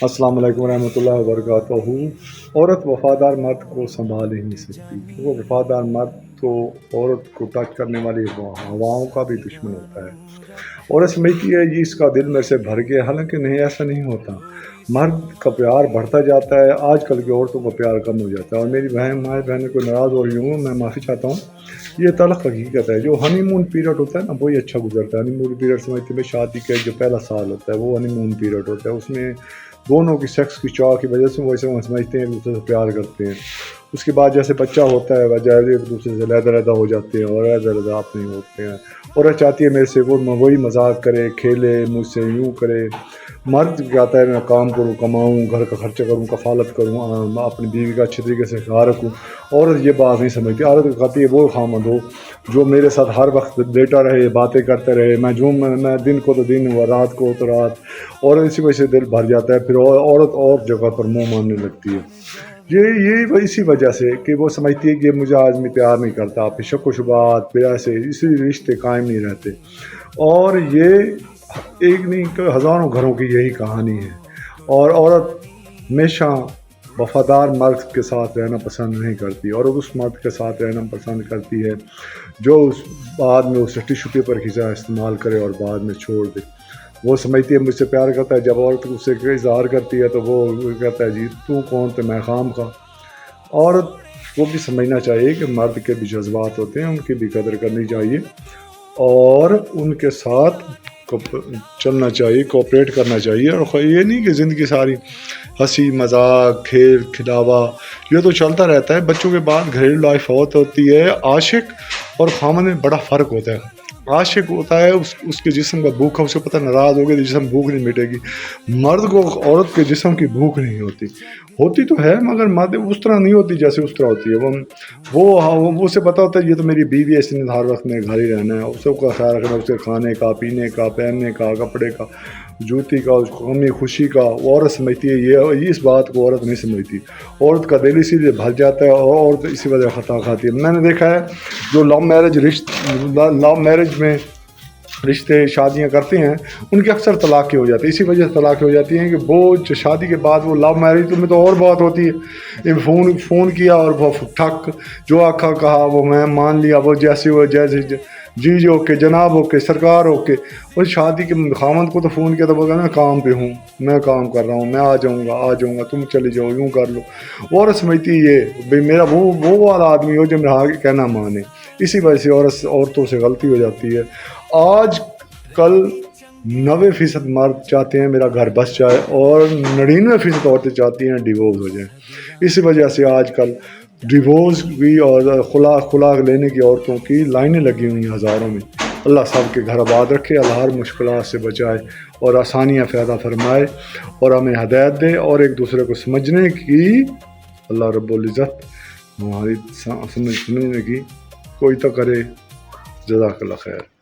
السلام علیکم ورحمۃ اللہ وبرکاتہ۔ عورت وفادار مرد کو سنبھال ہی نہیں سکتی، وہ وفادار مرد تو عورت کو ٹچ کرنے والی ہواؤں کا بھی دشمن ہوتا ہے۔ عورت سمجھتی ہے جی اس کا دل میرے سے بھر گیا، حالانکہ نہیں، ایسا نہیں ہوتا۔ مرد کا پیار بڑھتا جاتا ہے، آج کل کی عورتوں کا پیار کم ہو جاتا ہے۔ اور میری ماں بہنیں کو ناراض ہو رہی ہوں، میں معافی چاہتا ہوں، یہ تلخ حقیقت ہے۔ جو ہنی مون پیریڈ ہوتا ہے نا، وہی اچھا گزرتا ہے۔ ہنی مون پیریڈ سمجھتے ہیں شادی کا جو پہلا سال ہوتا ہے وہ ہنی مون پیریڈ ہوتا ہے، اس میں دونوں کی سیکس کی چاہ کی وجہ سے ویسے وہ سمجھتے ہیں، ایک دوسرے سے پیار کرتے ہیں۔ اس کے بعد جیسے بچہ ہوتا ہے وجہ ایک دوسرے سے علیحدہ ہو جاتے ہیں اور علیحدہ آپ نہیں ہوتے ہیں۔ عورت چاہتی ہے میرے سے وہی مذاق کرے، کھیلے، مجھ سے یوں کرے۔ مرد چاہتا ہے میں کام کروں، کماؤں، گھر کا خرچہ کروں، کفالت کروں، اپنی بیوی کا اچھے طریقے سے خیال رکھوں۔ عورت یہ بات نہیں سمجھتی۔ عورت کہتی ہے وہ خامند ہو جو میرے ساتھ ہر وقت لیٹا رہے، باتیں کرتے رہے، میں دن کو تو دن و رات کو تو رات، اور اسی وجہ سے دل بھر جاتا ہے۔ پھر عورت اور جگہ پر منہ ماننے لگتی ہے۔ یہ اسی وجہ سے کہ وہ سمجھتی ہے کہ مجھے آدمی پیار نہیں کرتا، پھر شک و شبہات، پھر ایسے اسی رشتے قائم نہیں رہتے۔ اور یہ ایک نہیں کہ ہزاروں گھروں کی یہی کہانی ہے۔ اور عورت ہمیشہ وفادار مرد کے ساتھ رہنا پسند نہیں کرتی، اور اس مرد کے ساتھ رہنا پسند کرتی ہے جو اس بعد میں اسے ٹیشو پیپر کی طرح استعمال کرے اور بعد میں چھوڑ دے۔ وہ سمجھتی ہے مجھ سے پیار کرتا ہے، جب عورت اس سے اظہار کرتی ہے تو وہ کہتا ہے جی تو کون تو میں خام کا۔ عورت کو بھی سمجھنا چاہیے کہ مرد کے بھی جذبات ہوتے ہیں، ان کی بھی قدر کرنی چاہیے اور ان کے ساتھ چلنا چاہیے، کوآپریٹ کرنا چاہیے۔ اور یہ نہیں کہ زندگی ساری ہنسی مذاق کھیل کھلاوا یہ تو چلتا رہتا ہے، بچوں کے بعد گھریلو لائف ہوتی ہے۔ عاشق اور خامن میں بڑا فرق ہوتا ہے۔ عاشق ہوتا ہے اس کے جسم کا بھوک ہے، اسے پتہ ناراض ہو گیا تو جسم بھوک نہیں مٹے گی۔ مرد کو عورت کے جسم کی بھوک نہیں ہوتی تو ہے، مگر مرد اس طرح نہیں ہوتی جیسے اس طرح ہوتی ہے۔ وہ اسے پتہ ہوتا ہے یہ تو میری بیوی ہے، اس نے ہر وقت میرے گھر ہی رہنا ہے، اس کا خیال رکھنا، اسے کھانے کا، پینے کا، پہننے کا، کپڑے کا، جوتی کا، اس کو غمی خوشی کا۔ عورت سمجھتی ہے یہ اس بات کو عورت نہیں سمجھتی۔ عورت کا دل اسی لیے بھر جاتا ہے اور عورت اسی وجہ خطا کھاتی ہے۔ میں نے دیکھا ہے جو لو میرج میں رشتے شادیاں کرتے ہیں ان کی اکثر طلاقیں ہو جاتی ہیں، اسی وجہ سے طلاقیں ہو جاتی ہیں کہ وہ شادی کے بعد وہ لو میرج میں تو اور بات ہوتی ہے، فون کیا اور وہ ٹھک جو آخا کہا وہ میں مان لیا، وہ جیسے جی اوکے جناب اوکے سرکار اوکے۔ اور شادی کے خامند کو تو فون کیا تو وہ کہنا کام پہ ہوں، میں کام کر رہا ہوں، میں آ جاؤں گا تم چلے جاؤ، یوں کر لو۔ اور سمجھتی یہ بھائی میرا وہ والا آدمی ہو جو میرا آگے کہنا مانے۔ اسی وجہ سے عورتوں سے غلطی ہو جاتی ہے۔ آج کل 90% مرد چاہتے ہیں میرا گھر بس جائے اور 99% عورتیں چاہتی ہیں ڈیورس ہو جائیں۔ اسی وجہ سے آج کل ڈیورس کی اور خلا لینے کی عورتوں کی لائنیں لگی ہوئی ہیں ہزاروں میں۔ اللہ سب کے گھر آباد رکھے، اللہ ہر مشکلات سے بچائے اور آسانیاں پیدا فرمائے اور ہمیں ہدایت دے اور ایک دوسرے کو سمجھنے کی اللہ رب العزت ہماری سمجھنے کی کوئی تو کرے۔ جزاک اللہ خیر۔